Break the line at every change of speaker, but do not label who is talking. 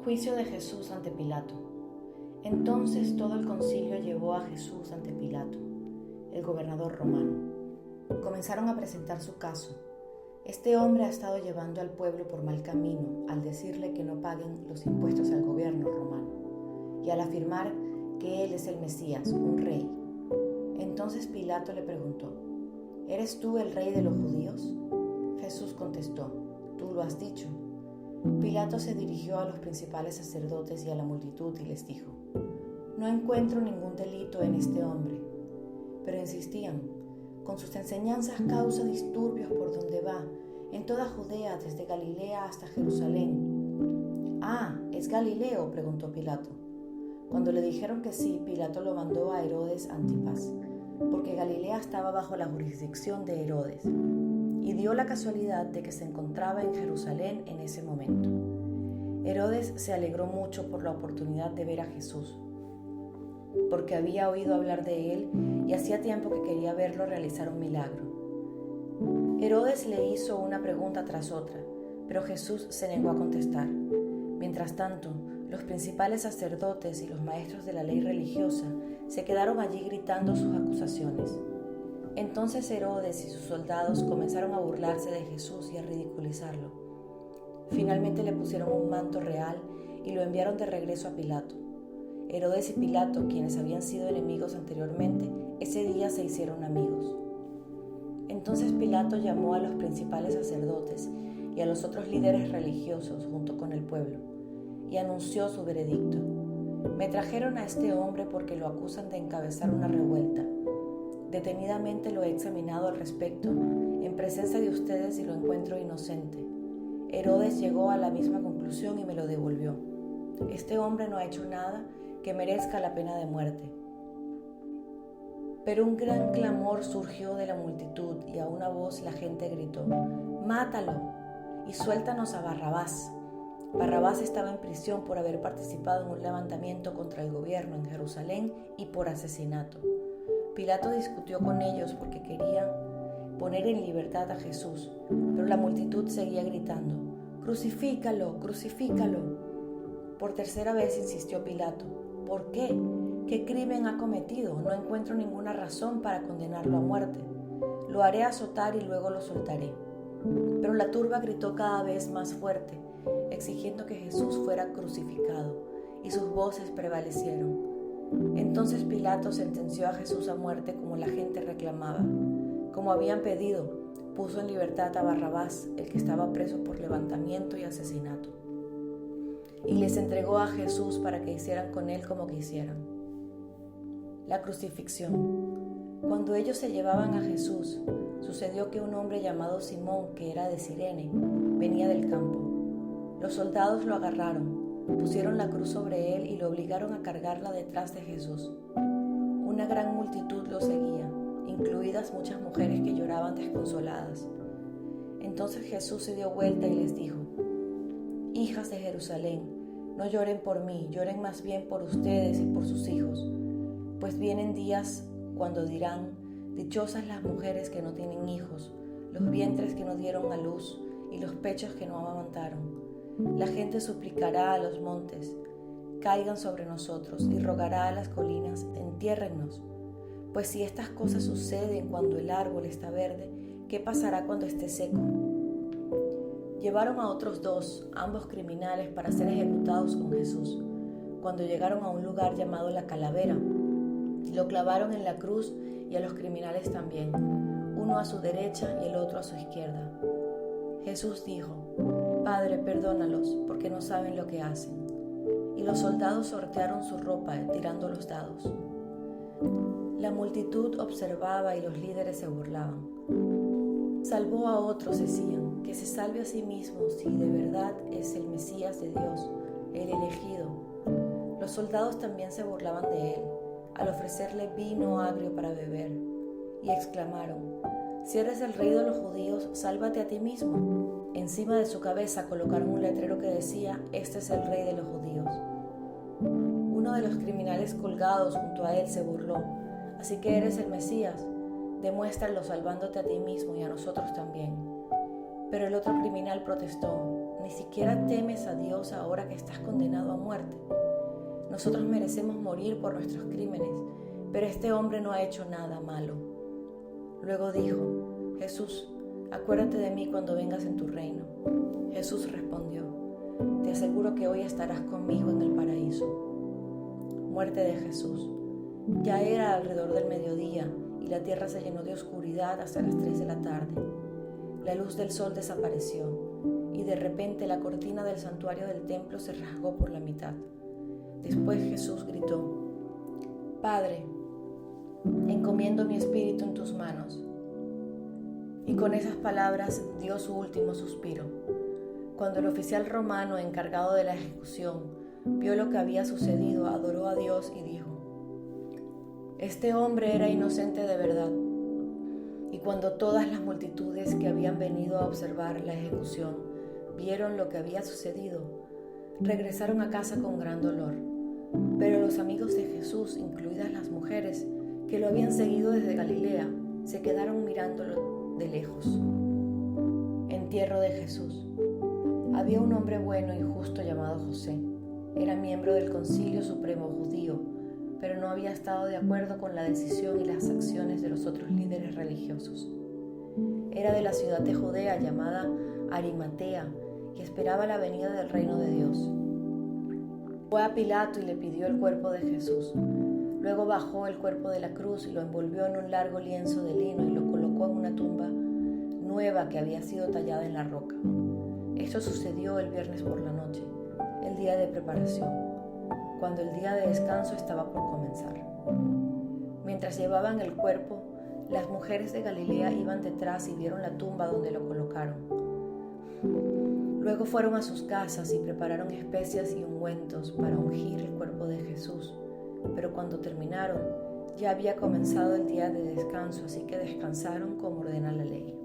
Juicio de Jesús ante Pilato. Entonces todo el concilio llevó a Jesús ante Pilato, el gobernador romano. Comenzaron a presentar su caso. Este hombre ha estado llevando al pueblo por mal camino al decirle que no paguen los impuestos al gobierno romano y al afirmar que él es el Mesías, un rey. Entonces Pilato le preguntó: ¿Eres tú el rey de los judíos? Jesús contestó: Tú lo has dicho. Pilato se dirigió a los principales sacerdotes y a la multitud y les dijo: No encuentro ningún delito en este hombre. Pero insistían: Con sus enseñanzas causa disturbios por donde va, en toda Judea, desde Galilea hasta Jerusalén. «Ah, ¿es Galileo?», preguntó Pilato. Cuando le dijeron que sí, Pilato lo mandó a Herodes Antipas, porque Galilea estaba bajo la jurisdicción de Herodes. Y dio la casualidad de que se encontraba en Jerusalén en ese momento. Herodes se alegró mucho por la oportunidad de ver a Jesús, porque había oído hablar de él y hacía tiempo que quería verlo realizar un milagro. Herodes le hizo una pregunta tras otra, pero Jesús se negó a contestar. Mientras tanto, los principales sacerdotes y los maestros de la ley religiosa se quedaron allí gritando sus acusaciones. Entonces Herodes y sus soldados comenzaron a burlarse de Jesús y a ridiculizarlo. Finalmente le pusieron un manto real y lo enviaron de regreso a Pilato. Herodes y Pilato, quienes habían sido enemigos anteriormente, ese día se hicieron amigos. Entonces Pilato llamó a los principales sacerdotes y a los otros líderes religiosos junto con el pueblo y anunció su veredicto: Me trajeron a este hombre porque lo acusan de encabezar una revuelta. Detenidamente lo he examinado al respecto en presencia de ustedes y lo encuentro inocente. Herodes llegó a la misma conclusión y me lo devolvió. Este hombre no ha hecho nada que merezca la pena de muerte. Pero un gran clamor surgió de la multitud y a una voz la gente gritó: ¡Mátalo! Y suéltanos a Barrabás. Barrabás estaba en prisión por haber participado en un levantamiento contra el gobierno en Jerusalén y por asesinato. Pilato discutió con ellos porque quería poner en libertad a Jesús, pero la multitud seguía gritando: ¡Crucifícalo! ¡Crucifícalo! Por tercera vez insistió Pilato: ¿Por qué? ¿Qué crimen ha cometido? No encuentro ninguna razón para condenarlo a muerte. Lo haré azotar y luego lo soltaré. Pero la turba gritó cada vez más fuerte, exigiendo que Jesús fuera crucificado, y sus voces prevalecieron. Entonces Pilato sentenció a Jesús a muerte como la gente reclamaba. Como habían pedido, puso en libertad a Barrabás, el que estaba preso por levantamiento y asesinato, y les entregó a Jesús para que hicieran con él como quisieran. La crucifixión. Cuando ellos se llevaban a Jesús, sucedió que un hombre llamado Simón, que era de Cirene, venía del campo. Los soldados lo agarraron, pusieron la cruz sobre él y lo obligaron a cargarla detrás de Jesús. Una gran multitud lo seguía, incluidas muchas mujeres que lloraban desconsoladas. Entonces Jesús se dio vuelta y les dijo: Hijas de Jerusalén, no lloren por mí, lloren más bien por ustedes y por sus hijos, pues vienen días cuando dirán: dichosas las mujeres que no tienen hijos, los vientres que no dieron a luz y los pechos que no amamantaron. La gente suplicará a los montes: caigan sobre nosotros, y rogará a las colinas: entiérrennos. Pues si estas cosas suceden cuando el árbol está verde, ¿qué pasará cuando esté seco? Llevaron a otros dos, ambos criminales, para ser ejecutados con Jesús. Cuando llegaron a un lugar llamado La Calavera, lo clavaron en la cruz y a los criminales también, uno a su derecha y el otro a su izquierda. Jesús dijo: Padre, perdónalos, porque no saben lo que hacen. Y los soldados sortearon su ropa tirando los dados. La multitud observaba y los líderes se burlaban. Salvó a otros, decían, que se salve a sí mismo si de verdad es el Mesías de Dios, el elegido. Los soldados también se burlaban de él, al ofrecerle vino agrio para beber, y exclamaron: Si eres el rey de los judíos, sálvate a ti mismo. Encima de su cabeza colocaron un letrero que decía: Este es el rey de los judíos. Uno de los criminales colgados junto a él se burló: Así que eres el Mesías, demuéstralo salvándote a ti mismo y a nosotros también. Pero el otro criminal protestó: Ni siquiera temes a Dios ahora que estás condenado a muerte. Nosotros merecemos morir por nuestros crímenes, pero este hombre no ha hecho nada malo. Luego dijo: Jesús, acuérdate de mí cuando vengas en tu reino. Jesús respondió: te aseguro que hoy estarás conmigo en el paraíso. Muerte de Jesús. Ya era alrededor del mediodía y la tierra se llenó de oscuridad hasta las 3 de la tarde. La luz del sol desapareció y de repente la cortina del santuario del templo se rasgó por la mitad. Después Jesús gritó: Padre, encomiendo mi espíritu en tus manos. Y con esas palabras dio su último suspiro. Cuando el oficial romano encargado de la ejecución vio lo que había sucedido, adoró a Dios y dijo: este hombre era inocente de verdad. Y cuando todas las multitudes que habían venido a observar la ejecución vieron lo que había sucedido, regresaron a casa con gran dolor. Pero los amigos de Jesús, incluidas las mujeres que lo habían seguido desde Galilea, se quedaron mirándolo de lejos. Entierro de Jesús. Había un hombre bueno y justo llamado José. Era miembro del Concilio Supremo judío, pero no había estado de acuerdo con la decisión y las acciones de los otros líderes religiosos. Era de la ciudad de Judea llamada Arimatea y esperaba la venida del reino de Dios. Fue a Pilato y le pidió el cuerpo de Jesús. Luego bajó el cuerpo de la cruz y lo envolvió en un largo lienzo de lino y lo colocó en una tumba nueva que había sido tallada en la roca. Esto sucedió el viernes por la noche, el día de preparación, cuando el día de descanso estaba por comenzar. Mientras llevaban el cuerpo, las mujeres de Galilea iban detrás y vieron la tumba donde lo colocaron. Luego fueron a sus casas y prepararon especias y ungüentos para ungir el cuerpo de Jesús. Pero cuando terminaron, ya había comenzado el día de descanso, así que descansaron como ordena la ley.